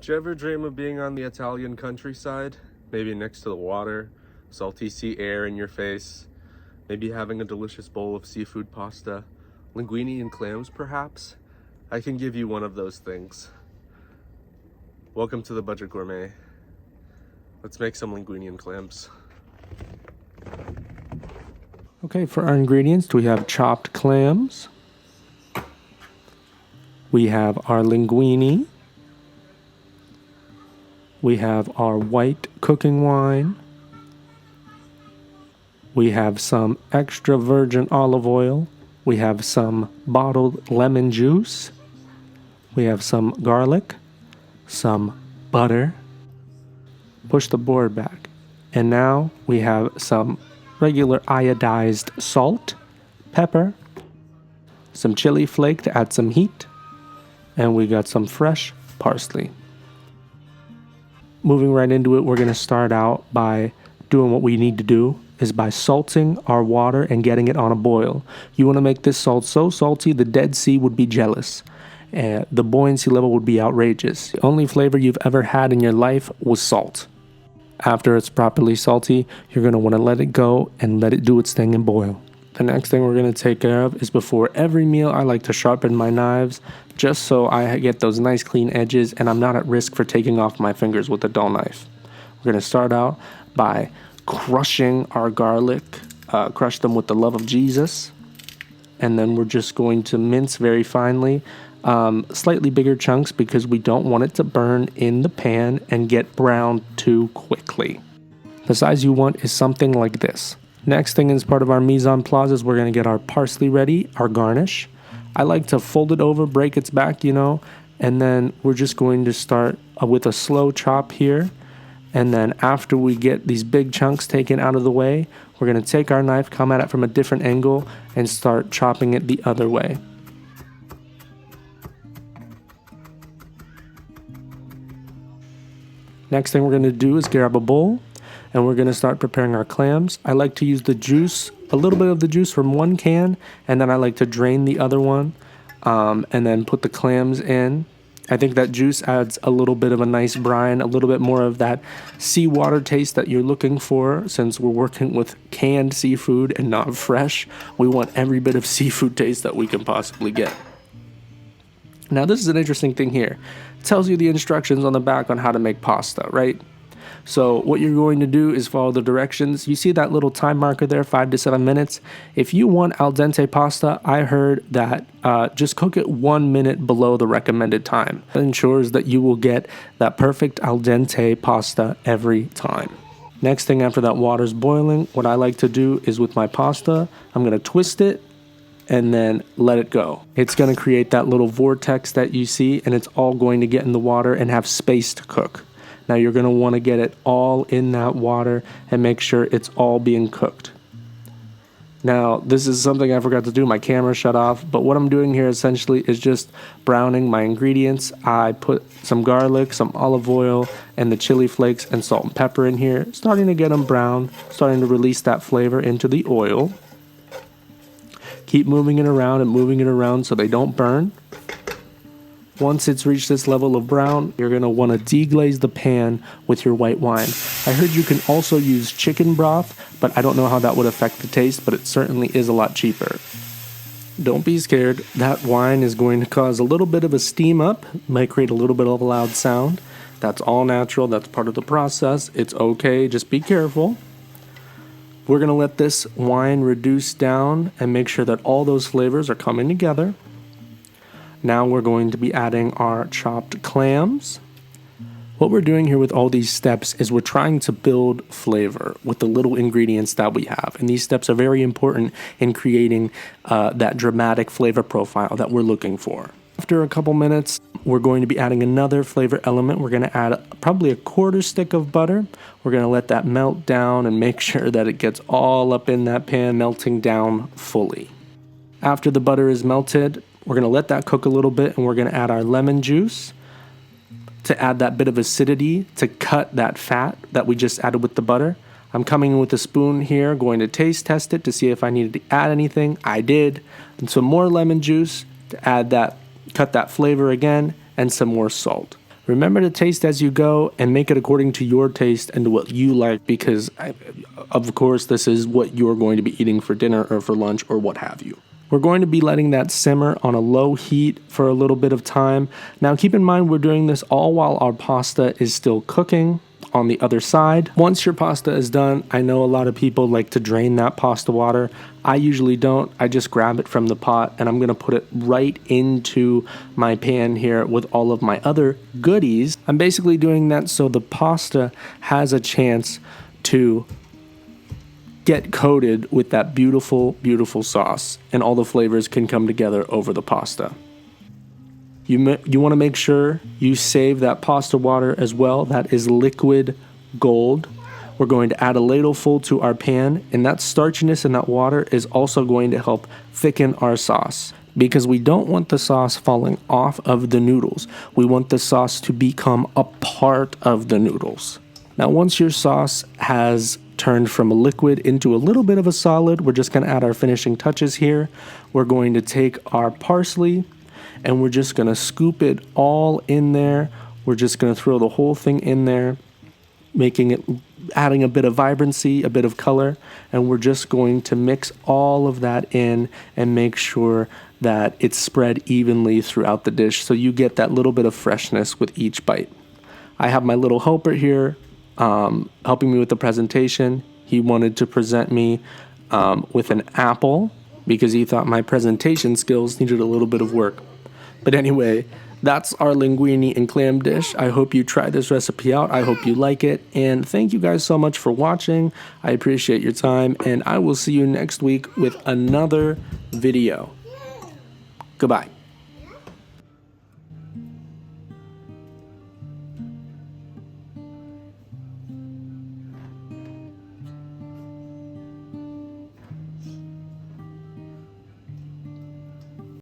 Do you ever dream of being on the Italian countryside? Maybe next to the water, salty sea air in your face, maybe having a delicious bowl of seafood pasta, linguine and clams perhaps? I can give you one of those things. Welcome to the Budget Gourmet. Let's make some linguine and clams. Okay, for our ingredients, we have chopped clams. We have our linguine. We have our white cooking wine. We have some extra virgin olive oil. We have some bottled lemon juice. We have some garlic, some butter. Push the board back. And now we have some regular iodized salt, pepper, some chili flake to add some heat, and we got some fresh parsley. Moving right into it, we're going to start out by doing what we need to do is by salting our water and getting it on a boil. You want to make this salt so salty the Dead Sea would be jealous. The buoyancy level would be outrageous. The only flavor you've ever had in your life was salt. After it's properly salty, you're going to want to let it go and let it do its thing and boil. The next thing we're going to take care of is before every meal, I like to sharpen my knives just so I get those nice clean edges and I'm not at risk for taking off my fingers with a dull knife. We're going to start out by crushing our garlic, crush them with the love of Jesus, and then we're just going to mince very finely, slightly bigger chunks because we don't want it to burn in the pan and get brown too quickly. The size you want is something like this. Next thing as part of our mise en place is we're going to get our parsley ready, our garnish. I like to fold it over, break its back, and then we're just going to start with a slow chop here. And then after we get these big chunks taken out of the way, we're going to take our knife, come at it from a different angle, and start chopping it the other way. Next thing we're going to do is grab a bowl. And we're going to start preparing our clams. I like to use the juice, a little bit of the juice from one can, and then I like to drain the other one, and then put the clams in. I think that juice adds a little bit of a nice brine, a little bit more of that seawater taste that you're looking for. Since we're working with canned seafood and not fresh, we want every bit of seafood taste that we can possibly get. Now this is an interesting thing here. It tells you the instructions on the back on how to make pasta, right? So what you're going to do is follow the directions. You see that little time marker there, 5 to 7 minutes. If you want al dente pasta, I heard that just cook it 1 minute below the recommended time. That ensures that you will get that perfect al dente pasta every time. Next thing after that water's boiling, what I like to do is with my pasta, I'm going to twist it and then let it go. It's going to create that little vortex that you see, and it's all going to get in the water and have space to cook. Now you're going to want to get it all in that water and make sure it's all being cooked. Now this is something I forgot to do, my camera shut off, but what I'm doing here essentially is just browning my ingredients. I put some garlic, some olive oil, and the chili flakes and salt and pepper in here, starting to get them brown, starting to release that flavor into the oil. Keep moving it around so they don't burn. Once it's reached this level of brown, you're going to want to deglaze the pan with your white wine. I heard you can also use chicken broth, but I don't know how that would affect the taste, but it certainly is a lot cheaper. Don't be scared. That wine is going to cause a little bit of a steam up, might create a little bit of a loud sound. That's all natural. That's part of the process. It's okay. Just be careful. We're going to let this wine reduce down and make sure that all those flavors are coming together. Now we're going to be adding our chopped clams. What we're doing here with all these steps is we're trying to build flavor with the little ingredients that we have. And these steps are very important in creating that dramatic flavor profile that we're looking for. After a couple minutes, we're going to be adding another flavor element. We're going to add probably a 1/4 stick of butter. We're going to let that melt down and make sure that it gets all up in that pan, melting down fully. After the butter is melted, we're going to let that cook a little bit, and we're going to add our lemon juice to add that bit of acidity to cut that fat that we just added with the butter. I'm coming in with a spoon here, going to taste test it to see if I needed to add anything. I did. And some more lemon juice to add that, cut that flavor again, and some more salt. Remember to taste as you go and make it according to your taste and to what you like, because of course this is what you're going to be eating for dinner or for lunch or what have you. We're going to be letting that simmer on a low heat for a little bit of time. Now keep in mind we're doing this all while our pasta is still cooking on the other side. Once your pasta is done, I know a lot of people like to drain that pasta water. I usually don't. I just grab it from the pot and I'm gonna put it right into my pan here with all of my other goodies. I'm basically doing that so the pasta has a chance to get coated with that beautiful, beautiful sauce and all the flavors can come together over the pasta. You want to make sure you save that pasta water as well. That is liquid gold. We're going to add a ladleful to our pan, and that starchiness in that water is also going to help thicken our sauce, because we don't want the sauce falling off of the noodles. We want the sauce to become a part of the noodles. Now, once your sauce has turned from a liquid into a little bit of a solid, we're just going to add our finishing touches here. We're going to take our parsley, and we're just gonna scoop it all in there. We're just gonna throw the whole thing in there, adding a bit of vibrancy, a bit of color, and we're just going to mix all of that in and make sure that it's spread evenly throughout the dish so you get that little bit of freshness with each bite. I have my little helper here helping me with the presentation. He wanted to present me with an apple because he thought my presentation skills needed a little bit of work. But anyway, that's our linguine and clam dish. I hope you try this recipe out. I hope you like it. And thank you guys so much for watching. I appreciate your time. And I will see you next week with another video. Goodbye.